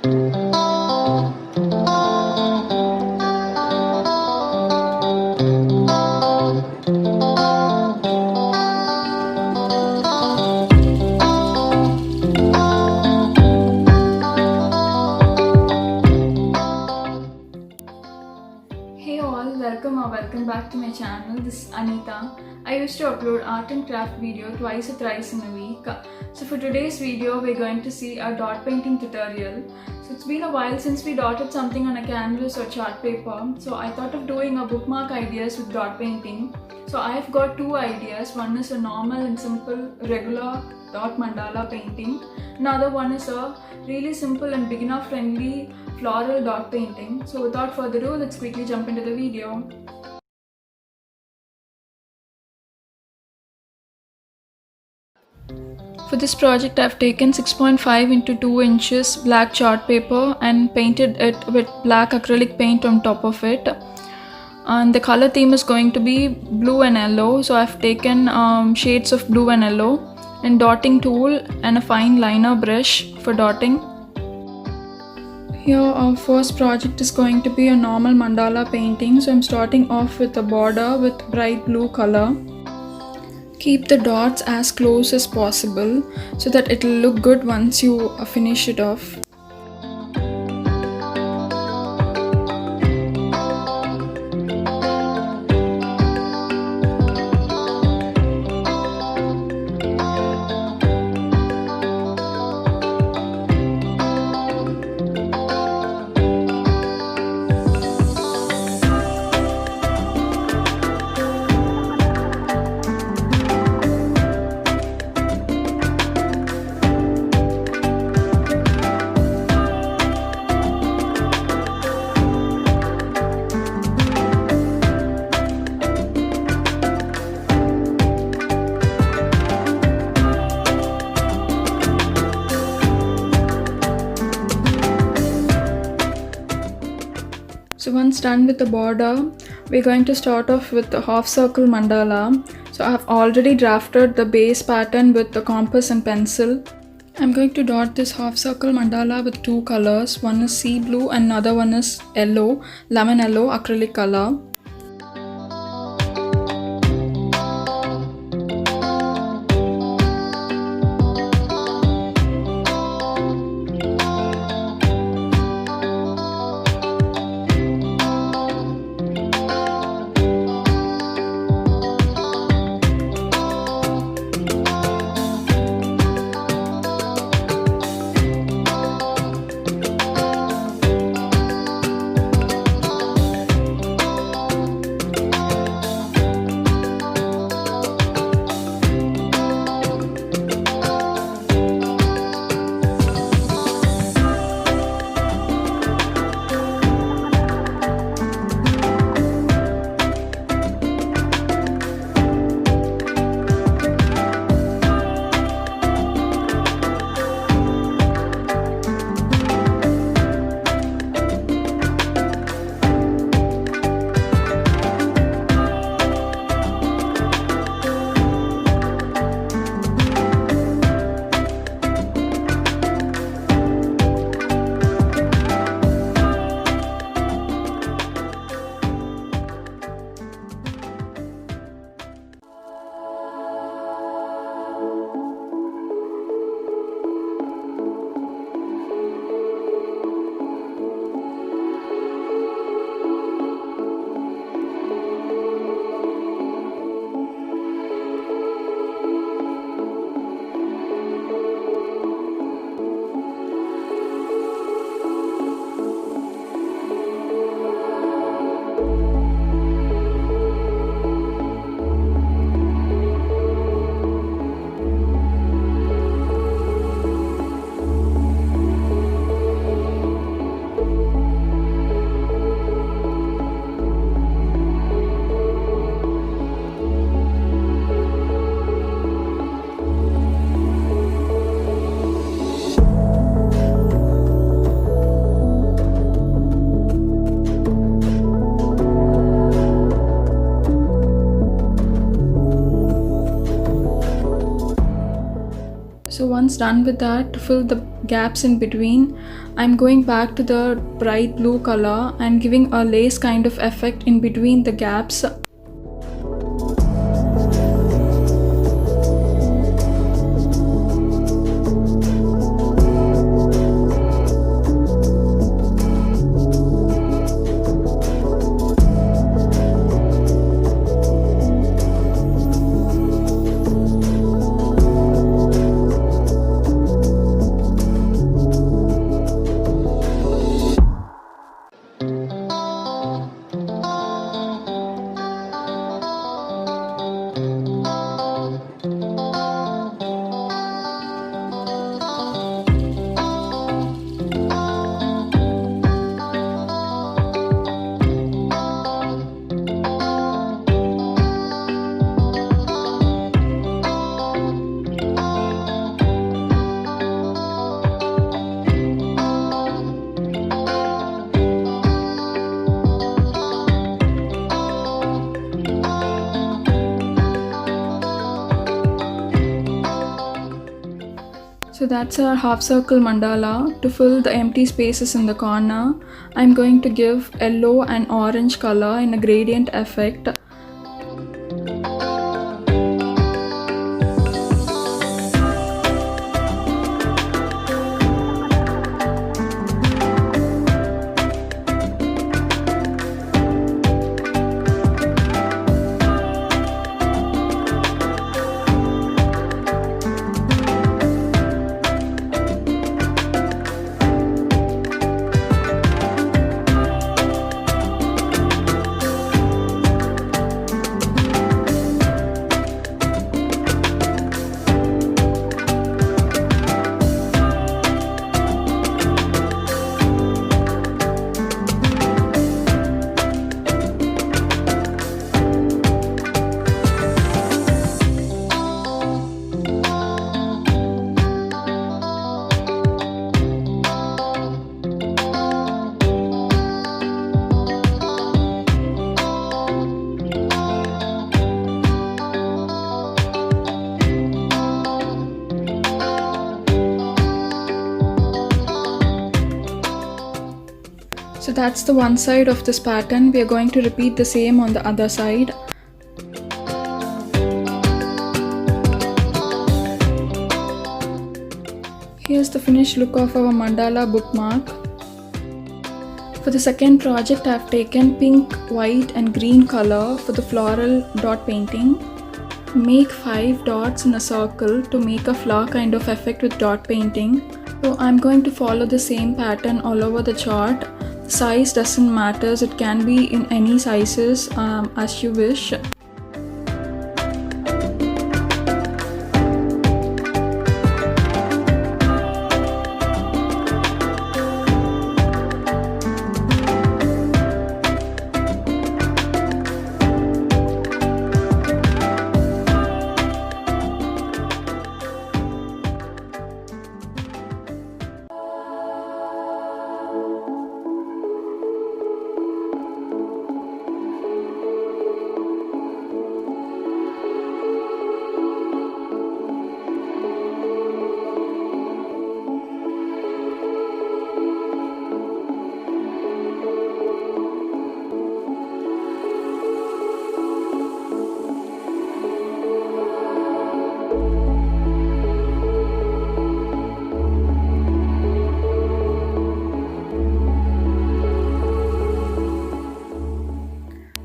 Hey all, welcome back to my channel. This is Anita. I used to upload art and craft video twice or thrice in a week. So for today's video, we're going to see a dot painting tutorial. So it's been a while since we dotted something on a canvas or chart paper. So I thought of doing a bookmark ideas with dot painting. So I've got two ideas. One is a normal and simple regular dot mandala painting. Another one is a really simple and beginner friendly floral dot painting. So without further ado, let's quickly jump into the video. For this project, I've taken 6.5 into 2 inches black chart paper and painted it with black acrylic paint on top of it. And the color theme is going to be blue and yellow. So I've taken shades of blue and yellow and dotting tool and a fine liner brush for dotting. Here our first project is going to be a normal mandala painting. So I'm starting off with a border with bright blue color. Keep the dots as close as possible so that it will look good once you finish it off. So once done with the border, we're going to start off with the half circle mandala. So I have already drafted the base pattern with the compass and pencil. I'm going to dot this half circle mandala with two colors. One is sea blue and another one is yellow, lemon yellow acrylic color. Once done with that, to fill the gaps in between, I'm going back to the bright blue color and giving a lace kind of effect in between the gaps. So that's our half circle mandala. To fill the empty spaces in the corner, I'm going to give yellow and orange color in a gradient effect. So that's the one side of this pattern. We are going to repeat the same on the other side. Here's the finished look of our mandala bookmark. For the second project, I've taken pink, white and green color for the floral dot painting. Make 5 dots in a circle to make a flower kind of effect with dot painting. So I'm going to follow the same pattern all over the chart. The size doesn't matter, it can be in any sizes as you wish.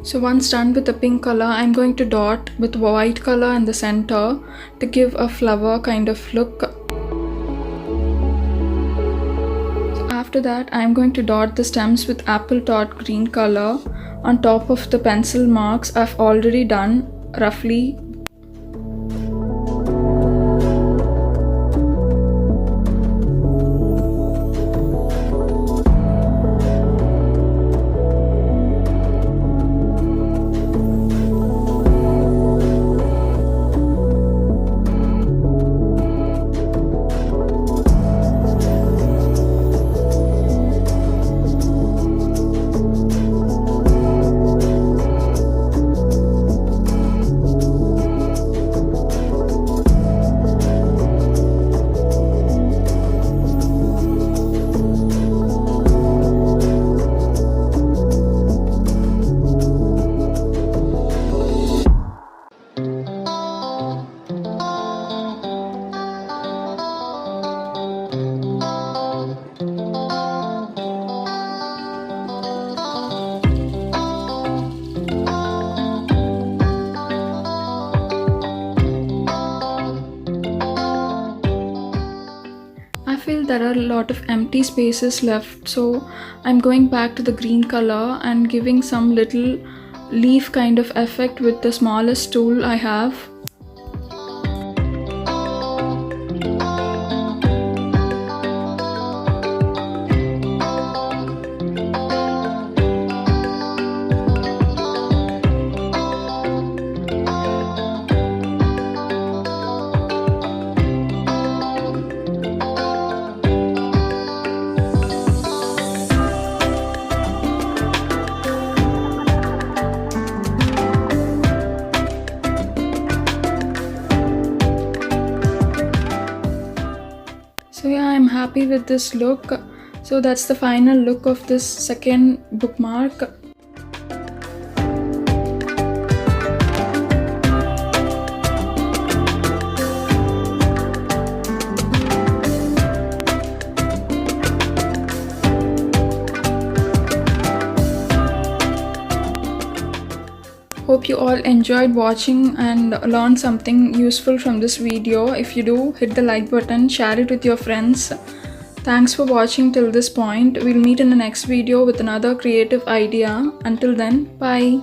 So once done with the pink color, I'm going to dot with white color in the center to give a flower kind of look. So after that, I'm going to dot the stems with apple dot green color on top of the pencil marks I've already done roughly. I feel there are a lot of empty spaces left, so I'm going back to the green color and giving some little leaf kind of effect with the smallest tool I have. So yeah, I'm happy with this look. So that's the final look of this second bookmark. Hope you all enjoyed watching and learned something useful from this video. If you do, hit the like button, share it with your friends. Thanks for watching till this point. We'll meet in the next video with another creative idea. Until then, bye.